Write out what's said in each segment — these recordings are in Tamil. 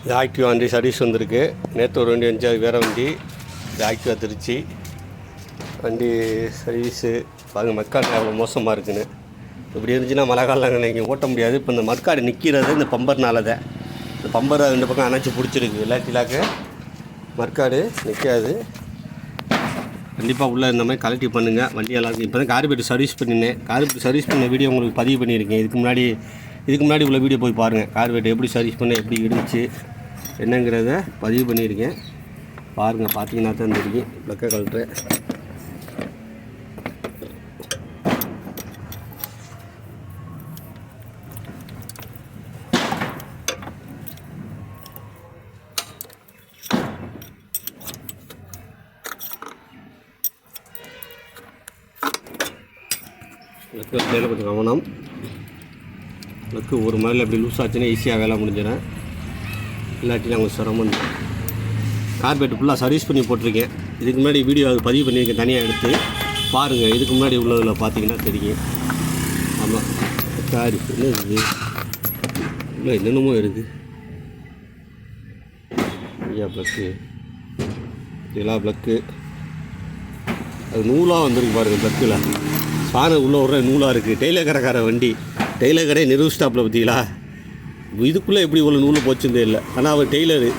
இது ஆக்டிவா வண்டி சர்வீஸ் வந்திருக்கு. நேற்று ஒரு வண்டி வந்துச்சு, அது வேறு வண்டி. இது ஆக்டிவா திருச்சி வண்டி சர்வீஸு. பாருங்கள் மட்காடு அவ்வளோ மோசமாக இருக்குன்னு. இப்படி இருந்துச்சுன்னா மழை காலம் நீங்கள் ஓட்ட முடியாது. இப்போ இந்த மட்காடு நிற்கிறது இந்த பம்பர்னால தான். இந்த பம்பரை ரெண்டு பக்கம் அணைச்சி பிடிச்சிருக்கு. இல்லாட்டிலாக்க மட்காடு நிற்காது. கண்டிப்பாக உள்ளே இந்த மாதிரி கலெக்டிவ் பண்ணுங்கள். வண்டி எல்லாருக்கும் இப்போ தான் கார்பரேட் சர்வீஸ் பண்ணினேன். கார்பரேட் சர்வீஸ் பண்ண வீடியோ உங்களுக்கு பதிவு பண்ணியிருக்கேன். இதுக்கு முன்னாடி உள்ள வீடியோ போய் பாருங்கள். கார்பரேட் எப்படி சர்வீஸ் பண்ண, எப்படி இருந்துச்சு என்னங்கிறத பதிவு பண்ணியிருக்கேன். பாருங்கள், பார்த்தீங்கன்னா தான் தெரியும். ப்ளக்கை கழட்டுறேன். ப்ளக்கில் கொஞ்சம் கவனம். ப்ளக்கு ஒரு மாதிரியில் எப்படி லூஸ் ஆச்சுன்னா ஈஸியாக வேலை முடிஞ்சிடும். இல்லாட்டி நாங்கள் சிரமம். கார்பரேட் ஃபுல்லாக சர்வீஸ் பண்ணி போட்டிருக்கேன். இதுக்கு முன்னாடி வீடியோ அது பதிவு பண்ணியிருக்கேன், தனியாக எடுத்து பாருங்கள். இதுக்கு முன்னாடி உள்ளதில் பார்த்தீங்கன்னா தெரியும். ஆமாம், சாரி என்ன இருக்குது இல்லை, என்னென்னமோ இருக்குது. ஐயா ப்ளக்கு, எல்லா ப்ளக்கு அது நூலாக வந்துருக்கு பாருங்கள். ப்ளக்கில் பானை உள்ளே விட்ற நூலாக இருக்குது. டெய்லர் கடைக்கார வண்டி, டெய்லர் கடை நிறுவு ஸ்டாப்பில் பார்த்தீங்களா? இதுக்குள்ளே எப்படி இவ்வளோ நூல் போச்சுருந்தே இல்லை. ஆனால் அவர் டெய்லரு,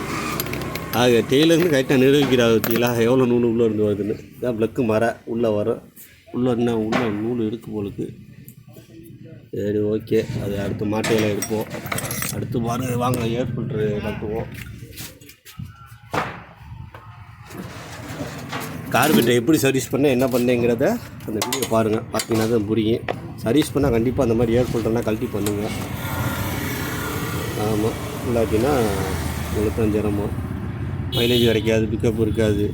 ஆக டெய்லர்னு கரெக்டாக நிரூபிக்கிறா பார்த்தீங்களா எவ்வளோ நூல் உள்ளே இருந்து வருதுன்னு. இதான் ப்ளக்கு மர உள்ளே வரும். உள்ளே நூல் இருக்கு போலுக்கு. சரி, ஓகே. அது அடுத்த மாட்டையில் எடுப்போம். அடுத்து பாருங்கள், வாங்க ஏர் ஃபில்ட்ரு கட்டுவோம். கார்பரேட்டை எப்படி சர்வீஸ் பண்ண என்ன பண்ணேங்கிறத அந்த வீடியோ பாருங்கள். பார்த்தீங்கன்னா தான் புரியும். சர்வீஸ் பண்ணால் கண்டிப்பாக அந்த மாதிரி ஏர் ஃபில்டர்னால் கழட்டி பண்ணுங்கள். ஆமாம், இல்லாட்டினா உங்களுக்கு தான் சிரமம். மைலேஜ் கிடைக்காது, பிக்கப் இருக்காது.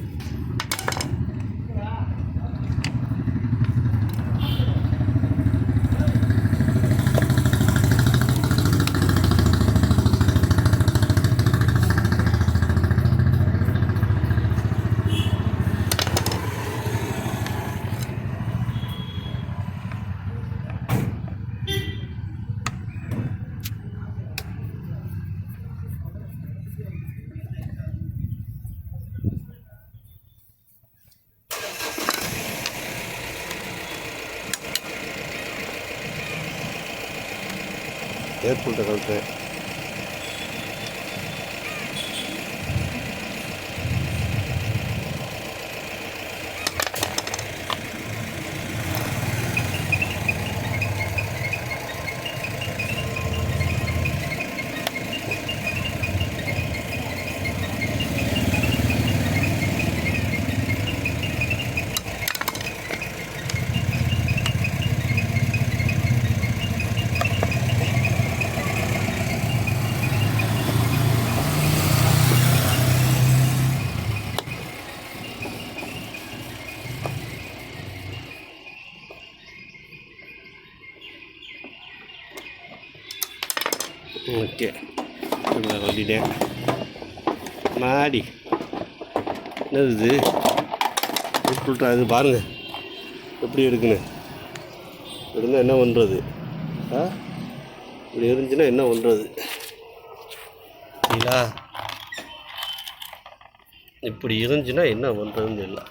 Air filter கழட்டுறேன். ஓகே, சொல்லிட்டேன். மாடி என்னது இது அது பாருங்கள் எப்படி இருக்குன்னு. இருந்தால் என்ன பண்ணுறது? இப்படி இருந்துச்சுன்னா என்ன பண்ணுறது? இல்லா இப்படி இருந்துச்சுன்னா என்ன பண்ணுறதுன்னு தெரியல.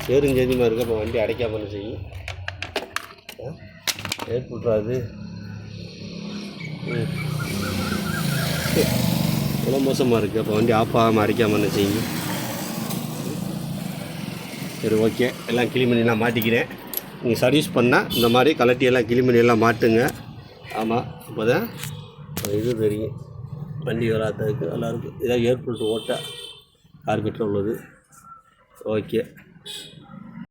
சேருஞ்சேதியமாக இருக்குது. அப்போ வண்டி அடைக்காமல் செய்யும். ஏற்பட்டுறாது. இவ்வளோ மோசமாக இருக்குது. அப்போ வண்டி ஆஃப் ஆகாமல் அரைக்காமல் என்ன செய்யுங்க. சரி, ஓகே. எல்லாம் கிளீன் பண்ணி நான் மாட்டிக்கிறேன். நீங்கள் சர்வீஸ் பண்ணால் இந்த மாதிரி கலட்டி எல்லாம் கிளீன் பண்ணி எல்லாம் மாட்டுங்க. ஆமாம், அப்போ தான் இது தெரியும் வண்டி வராததுக்கு. நல்லாயிருக்கும். இதான் ஏர் ஃபில்டர் ஓட்ட கார்பரேட்டில் உள்ளது. ஓகே.